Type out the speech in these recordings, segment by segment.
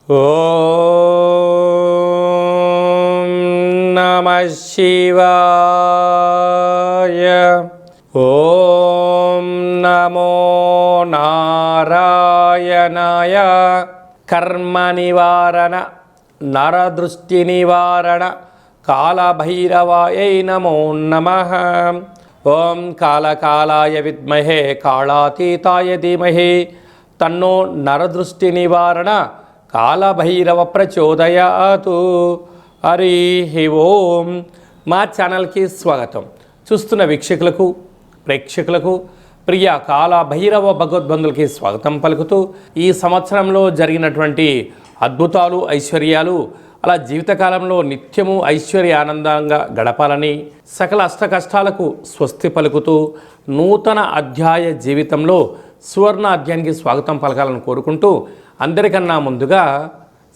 ఓం నమః శివాయ. ఓం నమో నారాయణాయ. కర్మ నివారణ నరదృష్టి నివారణ కాళభైరవాయై నమో నమః. ఓం కాళకాలాయ విద్మహే కాళాతీతాయ ధీమహి తన్నో నరదృష్టి నివారణ కాళభైరవ ప్రచోదయాతు. హరి ఓం. మా ఛానల్కి స్వాగతం. చూస్తున్న వీక్షకులకు ప్రేక్షకులకు ప్రియ కాళభైరవ భగవద్బంధులకి స్వాగతం పలుకుతూ, ఈ సంవత్సరంలో జరిగినటువంటి అద్భుతాలు ఐశ్వర్యాలు అలా జీవితకాలంలో నిత్యము ఐశ్వర్య ఆనందంగా గడపాలని, సకల అష్ట కష్టాలకు స్వస్తి పలుకుతూ నూతన అధ్యాయ జీవితంలో సువర్ణ అధ్యాయానికి స్వాగతం పలకాలని కోరుకుంటూ, అందరికన్నా ముందుగా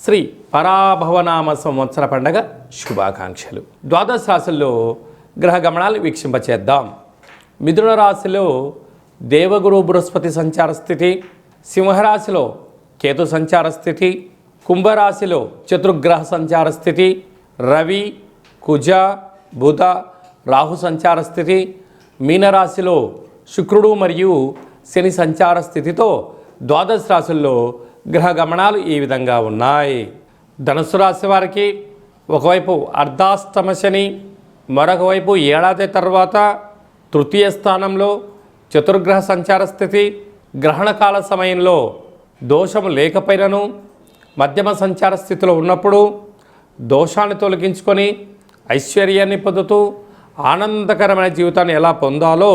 శ్రీ పరాభవనామ సంవత్సర పండగ శుభాకాంక్షలు. ద్వాదశ రాశుల్లో గ్రహ గమనాలు వీక్షింపచేద్దాం. మిథున రాశిలో దేవగురు బృహస్పతి సంచార స్థితి, సింహరాశిలో కేతు సంచార స్థితి, కుంభరాశిలో చతుర్గ్రహ సంచార స్థితి, రవి కుజ బుధ రాహు సంచార స్థితి, మీనరాశిలో శుక్రుడు మరియు శని సంచార స్థితితో ద్వాదశ రాశుల్లో గ్రహ గమనాలు ఈ విధంగా ఉన్నాయి. ధనుసు రాశి వారికి ఒకవైపు అర్ధాష్టమ శని, మరొక వైపు ఏడాది తర్వాత తృతీయ స్థానంలో చతుర్గ్రహ సంచార స్థితి, గ్రహణకాల సమయంలో దోషము లేకపోయినను మధ్యమ సంచార స్థితిలో ఉన్నప్పుడు దోషాన్ని తొలగించుకొని ఐశ్వర్యాన్ని పొందుతూ ఆనందకరమైన జీవితాన్ని ఎలా పొందాలో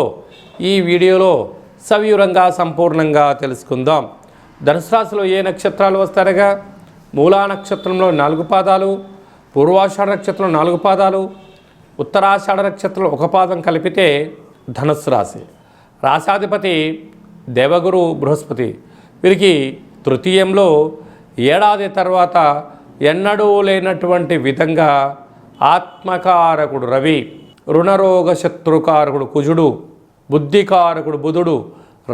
ఈ వీడియోలో సవివరంగా సంపూర్ణంగా తెలుసుకుందాం. ధనుసు రాశిలో ఏ నక్షత్రాలు వస్తారగా, మూలా నక్షత్రంలో 4 పాదాలు, పూర్వాషాఢ నక్షత్రంలో 4 పాదాలు, ఉత్తరాషాఢ నక్షత్రంలో 1 పాదం కలిపితే ధనుస్సు రాశి. రాశాధిపతి దేవగురు బృహస్పతి. వీరికి తృతీయంలో ఏడాది తర్వాత ఎన్నడూ లేనటువంటి విధంగా ఆత్మకారకుడు రవి, రుణరోగ శత్రుకారకుడు కుజుడు, బుద్ధికారకుడు బుధుడు,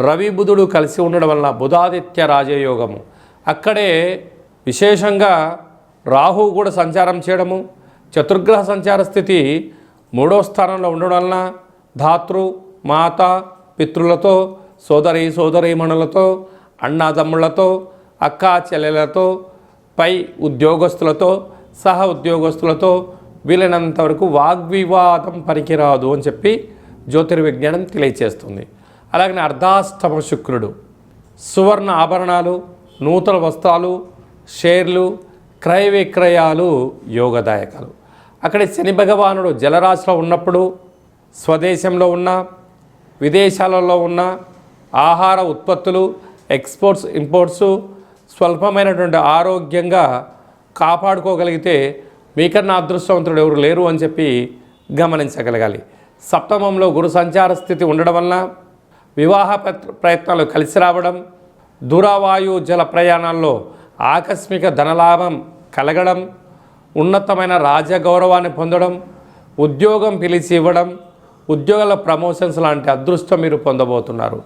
రవి బుధుడు కలిసి ఉండడం వలన బుధాదిత్య రాజయోగము. అక్కడే విశేషంగా రాహు కూడా సంచారం చేయడము, చతుర్గ్రహ సంచార స్థితి 3వ స్థానంలో ఉండడం వలన ధాతృ మాత పితృలతో, సోదరీమణులతో, అన్నాదమ్ముళ్లతో, అక్కా చెల్లెలతో, పై ఉద్యోగస్తులతో, సహ ఉద్యోగస్తులతో వీలైనంత వరకు వాగ్వివాదం పనికిరాదు అని చెప్పి జ్యోతిర్విజ్ఞానం తెలియచేస్తుంది. అలాగనే అర్ధాష్టమ శుక్రుడు సువర్ణ ఆభరణాలు, నూతన వస్త్రాలు, షేర్లు, క్రయ విక్రయాలు యోగదాయకాలు. అక్కడ శని భగవానుడు జలరాశిలో ఉన్నప్పుడు స్వదేశంలో ఉన్న విదేశాలలో ఉన్న ఆహార ఉత్పత్తులు, ఎక్స్పోర్ట్స్ ఇంపోర్ట్స్ స్వల్పమైనటువంటి ఆరోగ్యంగా కాపాడుకోగలిగితే మీకన్నా అదృష్టవంతుడు ఎవరు లేరు అని చెప్పి గమనించగలగాలి. సప్తమంలో గురు సంచార స్థితి ఉండడం వలన వివాహ ప్రయత్నాలు కలిసి రావడం, దూరవాయు జల ప్రయాణాల్లో ఆకస్మిక ధనలాభం కలగడం, ఉన్నతమైన రాజగౌరవాన్ని పొందడం, ఉద్యోగం పిలిచి ఇవ్వడం, ఉద్యోగాల ప్రమోషన్స్ లాంటి అదృష్టం మీరు పొందబోతున్నారు.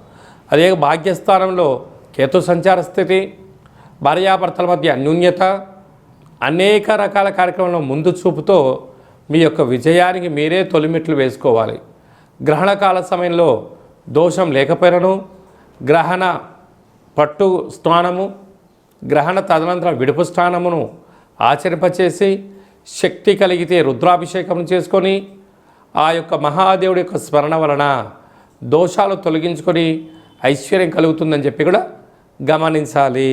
అదే భాగ్యస్థానంలో కేతు సంచార స్థితి, భార్యాభర్తల మధ్య అన్యోన్యత, అనేక రకాల కార్యక్రమాల్లో ముందు చూపుతో మీ యొక్క విజయానికి మీరే తొలిమెట్లు వేసుకోవాలి. గ్రహణకాల సమయంలో దోషం లేకపోయినను గ్రహణ పట్టు స్నానము, గ్రహణ తదనంతరం విడుపు స్నానమును ఆచరింపచేసి శక్తి కలిగితే రుద్రాభిషేకం చేసుకొని ఆ యొక్క మహాదేవుడి యొక్క స్మరణ వలన దోషాలు తొలగించుకొని ఐశ్వర్యం కలుగుతుందని చెప్పి కూడా గమనించాలి.